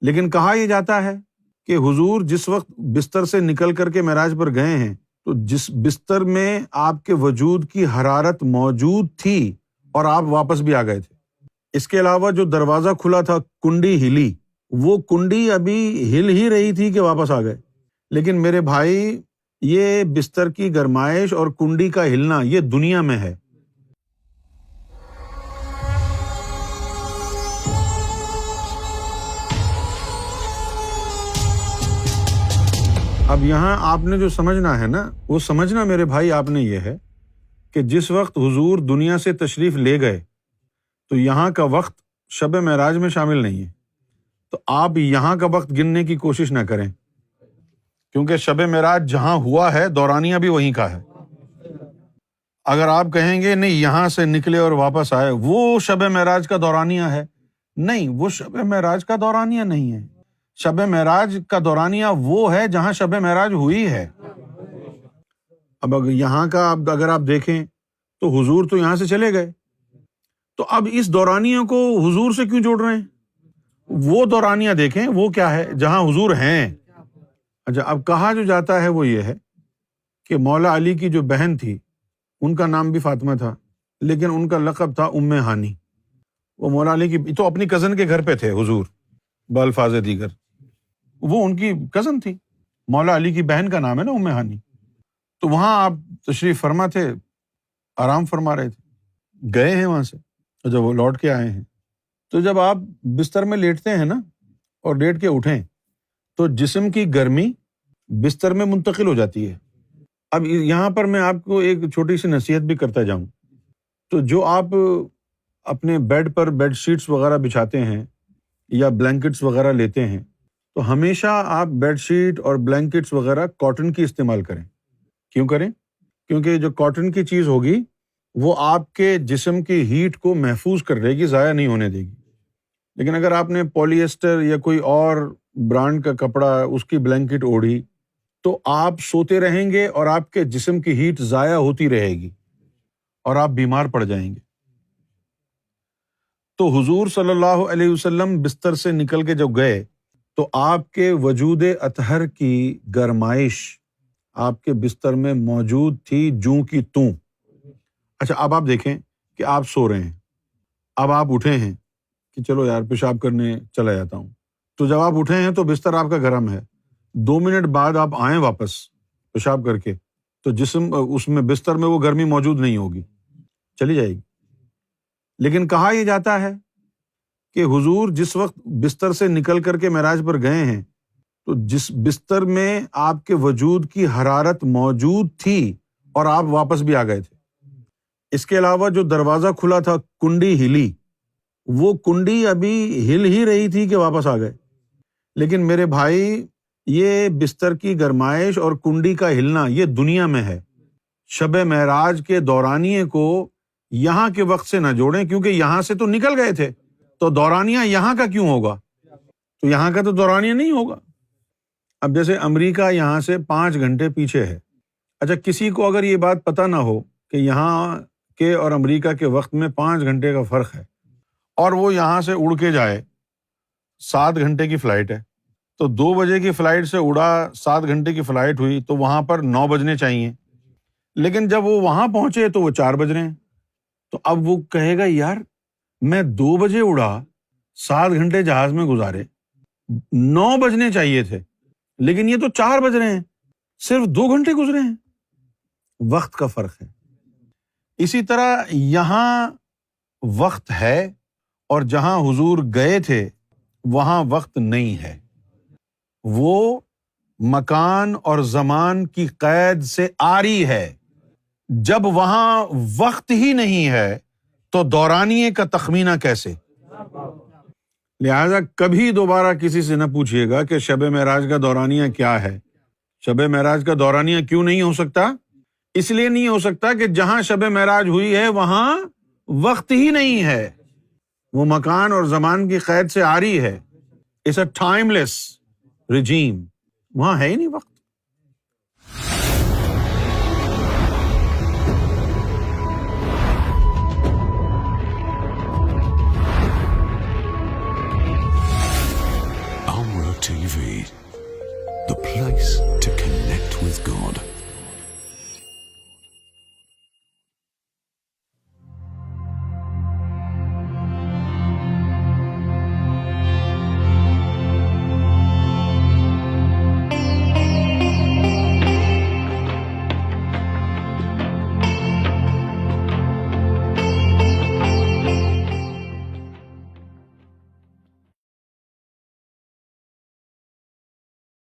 لیکن کہا یہ جاتا ہے کہ حضور جس وقت بستر سے نکل کر کے معراج پر گئے ہیں تو جس بستر میں آپ کے وجود کی حرارت موجود تھی اور آپ واپس بھی آ گئے تھے۔ اس کے علاوہ جو دروازہ کھلا تھا، کنڈی ہلی، وہ کنڈی ابھی ہل ہی رہی تھی کہ واپس آ گئے۔ لیکن میرے بھائی، یہ بستر کی گرمائش اور کنڈی کا ہلنا یہ دنیا میں ہے۔ اب یہاں آپ نے جو سمجھنا ہے نا، وہ سمجھنا میرے بھائی آپ نے یہ ہے کہ جس وقت حضور دنیا سے تشریف لے گئے تو یہاں کا وقت شب معراج میں شامل نہیں ہے، تو آپ یہاں کا وقت گننے کی کوشش نہ کریں، کیونکہ شب معراج جہاں ہوا ہے دورانیہ بھی وہیں کا ہے۔ اگر آپ کہیں گے نہیں یہاں سے نکلے اور واپس آئے وہ شب معراج کا دورانیہ ہے، نہیں، وہ شب معراج کا دورانیہ نہیں ہے۔ شب معراج کا دورانیہ وہ ہے جہاں شب معراج ہوئی ہے۔ اب یہاں کا اگر آپ دیکھیں تو حضور تو یہاں سے چلے گئے، تو اب اس دورانیہ کو حضور سے کیوں جوڑ رہے ہیں؟ وہ دورانیہ دیکھیں وہ کیا ہے جہاں حضور ہیں۔ اچھا، اب کہا جو جاتا ہے وہ یہ ہے کہ مولا علی کی جو بہن تھی ان کا نام بھی فاطمہ تھا، لیکن ان کا لقب تھا ام ہانی۔ وہ مولا علی کی تو اپنی کزن کے گھر پہ تھے حضور، بالفاظ دیگر وہ ان کی کزن تھی، مولا علی کی بہن کا نام ہے نا ام ہانی۔ تو وہاں آپ تشریف فرما تھے، آرام فرما رہے تھے، گئے ہیں وہاں سے، اور جب وہ لوٹ کے آئے ہیں تو جب آپ بستر میں لیٹتے ہیں نا اور لیٹ کے اٹھیں تو جسم کی گرمی بستر میں منتقل ہو جاتی ہے۔ اب یہاں پر میں آپ کو ایک چھوٹی سی نصیحت بھی کرتا جاؤں، تو جو آپ اپنے بیڈ پر بیڈ شیٹس وغیرہ بچھاتے ہیں یا بلینکٹس وغیرہ لیتے ہیں تو ہمیشہ آپ بیڈ شیٹ اور بلینکٹس وغیرہ کاٹن کی استعمال کریں۔ کیوں کریں؟ کیونکہ جو کاٹن کی چیز ہوگی وہ آپ کے جسم کی ہیٹ کو محفوظ کر رہے گی، ضائع نہیں ہونے دے گی۔ لیکن اگر آپ نے پولی ایسٹر یا کوئی اور برانڈ کا کپڑا اس کی بلینکٹ اوڑھی تو آپ سوتے رہیں گے اور آپ کے جسم کی ہیٹ ضائع ہوتی رہے گی اور آپ بیمار پڑ جائیں گے۔ تو حضور صلی اللہ علیہ وسلم بستر سے نکل کے جب گئے تو آپ کے وجود اطہر کی گرمائش آپ کے بستر میں موجود تھی جوں کی توں۔ اچھا، اب آپ دیکھیں کہ آپ سو رہے ہیں، اب آپ اٹھے ہیں کہ چلو یار پیشاب کرنے چلا جاتا ہوں، تو جب آپ اٹھے ہیں تو بستر آپ کا گرم ہے، 2 منٹ بعد آپ آئیں واپس پیشاب کر کے تو جسم اس میں بستر میں وہ گرمی موجود نہیں ہوگی، چلی جائے گی۔ لیکن کہا یہ جاتا ہے کہ حضور جس وقت بستر سے نکل کر کے معراج پر گئے ہیں تو جس بستر میں آپ کے وجود کی حرارت موجود تھی اور آپ واپس بھی آ گئے تھے۔ اس کے علاوہ جو دروازہ کھلا تھا، کنڈی ہلی، وہ کنڈی ابھی ہل ہی رہی تھی کہ واپس آ گئے۔ لیکن میرے بھائی، یہ بستر کی گرمائش اور کنڈی کا ہلنا یہ دنیا میں ہے۔ شب معراج کے دورانیے کو یہاں کے وقت سے نہ جوڑیں، کیونکہ یہاں سے تو نکل گئے تھے، تو دورانیہ یہاں کا کیوں ہوگا؟ تو یہاں کا تو دورانیہ نہیں ہوگا۔ اب جیسے امریکہ یہاں سے 5 گھنٹے پیچھے ہے۔ اچھا، کسی کو اگر یہ بات پتہ نہ ہو کہ یہاں کے اور امریکہ کے وقت میں 5 گھنٹے کا فرق ہے اور وہ یہاں سے اڑ کے جائے، 7 گھنٹے کی فلائٹ ہے، تو 2 بجے کی فلائٹ سے اڑا، 7 گھنٹے کی فلائٹ ہوئی تو وہاں پر 9 بجنے چاہیے، لیکن جب وہ وہاں پہنچے تو وہ 4 بج رہے ہیں۔ تو اب وہ کہے گا یار میں 2 بجے اڑا، 7 گھنٹے جہاز میں گزارے، 9 بجنے چاہیے تھے، لیکن یہ تو 4 بج رہے ہیں، صرف 2 گھنٹے گزرے ہیں۔ وقت کا فرق ہے۔ اسی طرح یہاں وقت ہے اور جہاں حضور گئے تھے وہاں وقت نہیں ہے۔ وہ مکان اور زمان کی قید سے عاری ہے۔ جب وہاں وقت ہی نہیں ہے تو دورانیے کا تخمینہ کیسے؟ لہذا کبھی دوبارہ کسی سے نہ پوچھیے گا کہ شب معراج کا دورانیہ کیا ہے۔ شب معراج کا دورانیہ کیوں نہیں ہو سکتا؟ اس لیے نہیں ہو سکتا کہ جہاں شب معراج ہوئی ہے وہاں وقت ہی نہیں ہے، وہ مکان اور زمان کی قید سے عاری ہے۔ اٹس اے ٹائم لیس رجیم، وہاں ہے ہی نہیں وقت۔ TV, the place to connect with God.